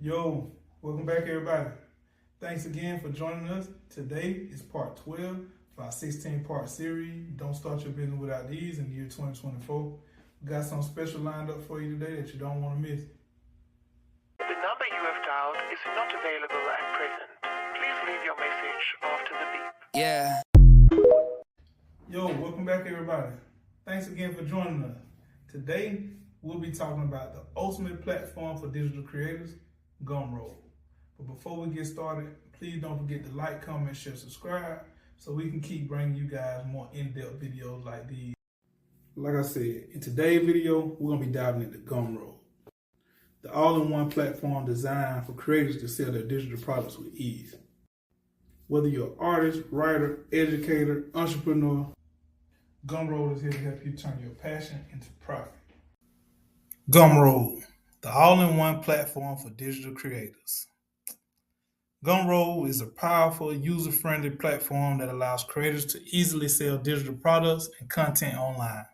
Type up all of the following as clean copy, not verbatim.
Yo, welcome back, everybody. Thanks again for joining us. Today is part 12 of our 16-part series, Don't Start Your Business Without These in the year 2024. We got some special lined up for you today that you don't want to miss. The number you have dialed is not available at present. Please leave your message after the beep. Yeah. Yo, welcome back, everybody. Thanks again for joining us. Today, we'll be talking about the ultimate platform for digital creators, Gumroad. But before we get started, please don't forget to like, comment, share, subscribe so we can keep bringing you guys more in-depth videos like these. Like I said, in today's video, we're going to be diving into Gumroad, the all-in-one platform designed for creators to sell their digital products with ease. Whether you're an artist, writer, educator, entrepreneur, Gumroad is here to help you turn your passion into profit. Gumroad, the all-in-one platform for digital creators. Gumroad is a powerful, user-friendly platform that allows creators to easily sell digital products and content online.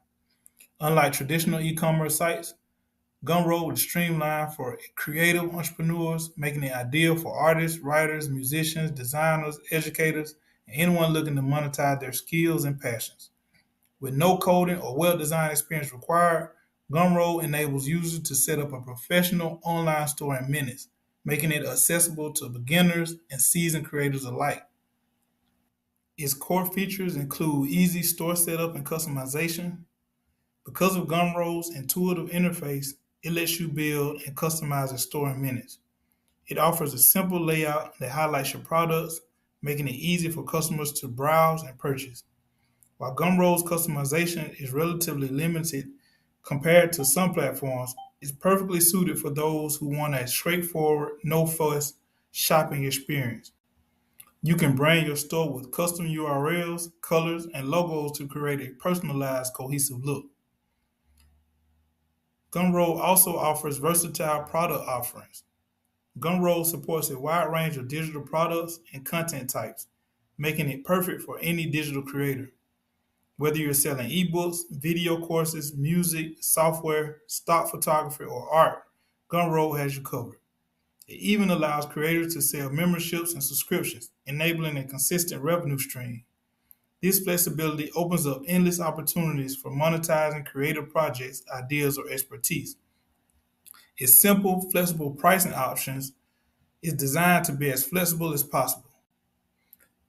Unlike traditional e-commerce sites, Gumroad is streamlined for creative entrepreneurs, making it ideal for artists, writers, musicians, designers, educators, and anyone looking to monetize their skills and passions. With no coding or web design experience required, Gumroad enables users to set up a professional online store in minutes, making it accessible to beginners and seasoned creators alike. Its core features include easy store setup and customization. Because of Gumroad's intuitive interface, it lets you build and customize a store in minutes. It offers a simple layout that highlights your products, making it easy for customers to browse and purchase. While Gumroad's customization is relatively limited compared to some platforms, it's perfectly suited for those who want a straightforward, no-fuss shopping experience. You can brand your store with custom URLs, colors, and logos to create a personalized, cohesive look. Gumroad also offers versatile product offerings. Gumroad supports a wide range of digital products and content types, making it perfect for any digital creator. Whether you're selling ebooks, video courses, music, software, stock photography, or art, Gumroad has you covered. It even allows creators to sell memberships and subscriptions, enabling a consistent revenue stream. This flexibility opens up endless opportunities for monetizing creative projects, ideas, or expertise. Its simple, flexible pricing options is designed to be as flexible as possible.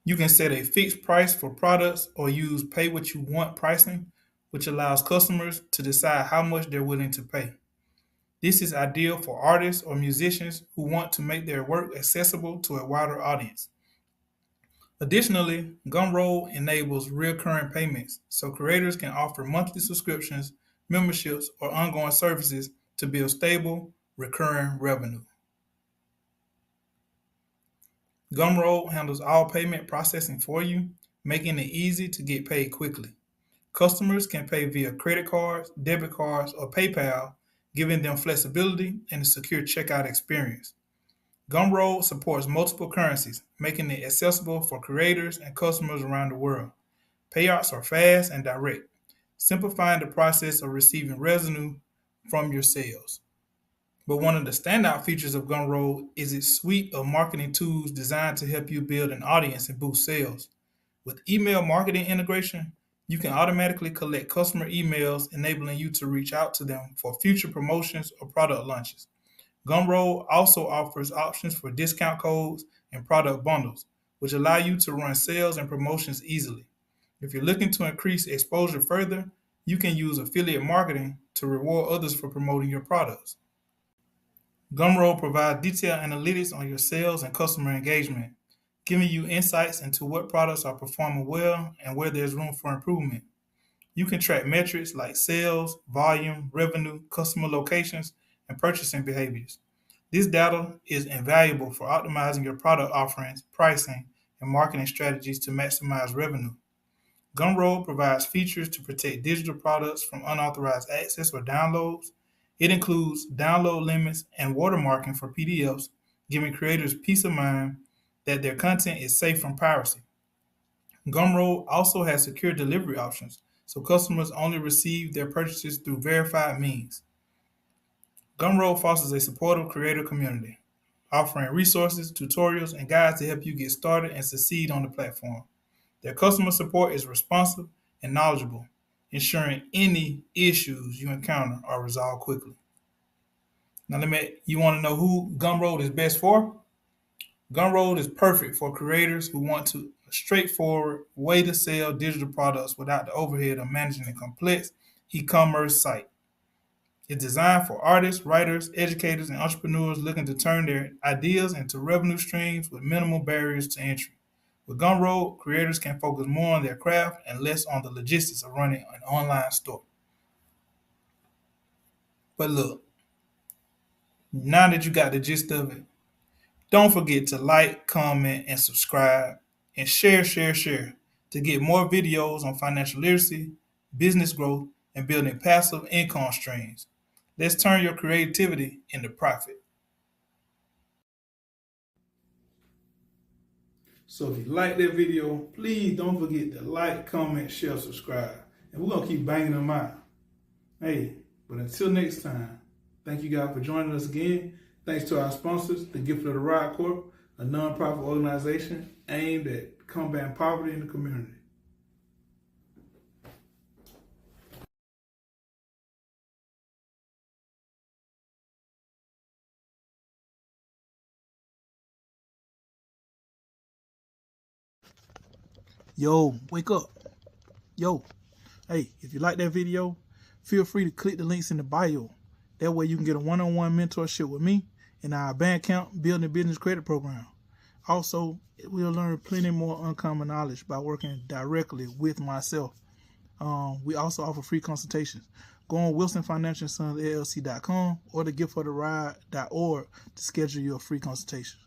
You can set a fixed price for products or use pay what you want pricing, which allows customers to decide how much they're willing to pay. This is ideal for artists or musicians who want to make their work accessible to a wider audience. Additionally, Gumroad enables recurring payments, so creators can offer monthly subscriptions, memberships, or ongoing services to build stable, recurring revenue. Gumroad handles all payment processing for you, making it easy to get paid quickly. Customers can pay via credit cards, debit cards, or PayPal, giving them flexibility and a secure checkout experience. Gumroad supports multiple currencies, making it accessible for creators and customers around the world. Payouts are fast and direct, simplifying the process of receiving revenue from your sales. But one of the standout features of Gumroad is its suite of marketing tools designed to help you build an audience and boost sales. With email marketing integration, you can automatically collect customer emails, enabling you to reach out to them for future promotions or product launches. Gumroad also offers options for discount codes and product bundles, which allow you to run sales and promotions easily. If you're looking to increase exposure further, you can use affiliate marketing to reward others for promoting your products. Gumroad provides detailed analytics on your sales and customer engagement, giving you insights into what products are performing well and where there's room for improvement. You can track metrics like sales, volume, revenue, customer locations, and purchasing behaviors. This data is invaluable for optimizing your product offerings, pricing, and marketing strategies to maximize revenue. Gumroad provides features to protect digital products from unauthorized access or downloads. It includes download limits and watermarking for PDFs, giving creators peace of mind that their content is safe from piracy. Gumroad also has secure delivery options, so customers only receive their purchases through verified means. Gumroad fosters a supportive creator community. offering resources, tutorials, and guides to help you get started and succeed on the platform. Their customer support is responsive and knowledgeable, ensuring any issues you encounter are resolved quickly. Now, you want to know who Gumroad is best for? Gumroad is perfect for creators who want a straightforward way to sell digital products without the overhead of managing a complex e-commerce site. It's designed for artists, writers, educators, and entrepreneurs looking to turn their ideas into revenue streams with minimal barriers to entry. With Gumroad, creators can focus more on their craft and less on the logistics of running an online store. But look, now that you got the gist of it, don't forget to like, comment, and subscribe, and share to get more videos on financial literacy, business growth, and building passive income streams. Let's turn your creativity into profit. So if you like that video, please don't forget to like, comment, share, subscribe. And we're going to keep banging them out. Hey, but until next time, thank you guys for joining us again. Thanks to our sponsors, the Gift of the Ride Corp, a nonprofit organization aimed at combating poverty in the community. Yo, wake up. Yo, hey, if you like that video, feel free to click the links in the bio. That way you can get a one-on-one mentorship with me in our Bandcamp Building Business Credit Program. Also, we'll learn plenty more uncommon knowledge by working directly with myself. We also offer free consultations. Go on WilsonFinancialSonsLLC.com or thegiftfortheride.org to schedule your free consultation.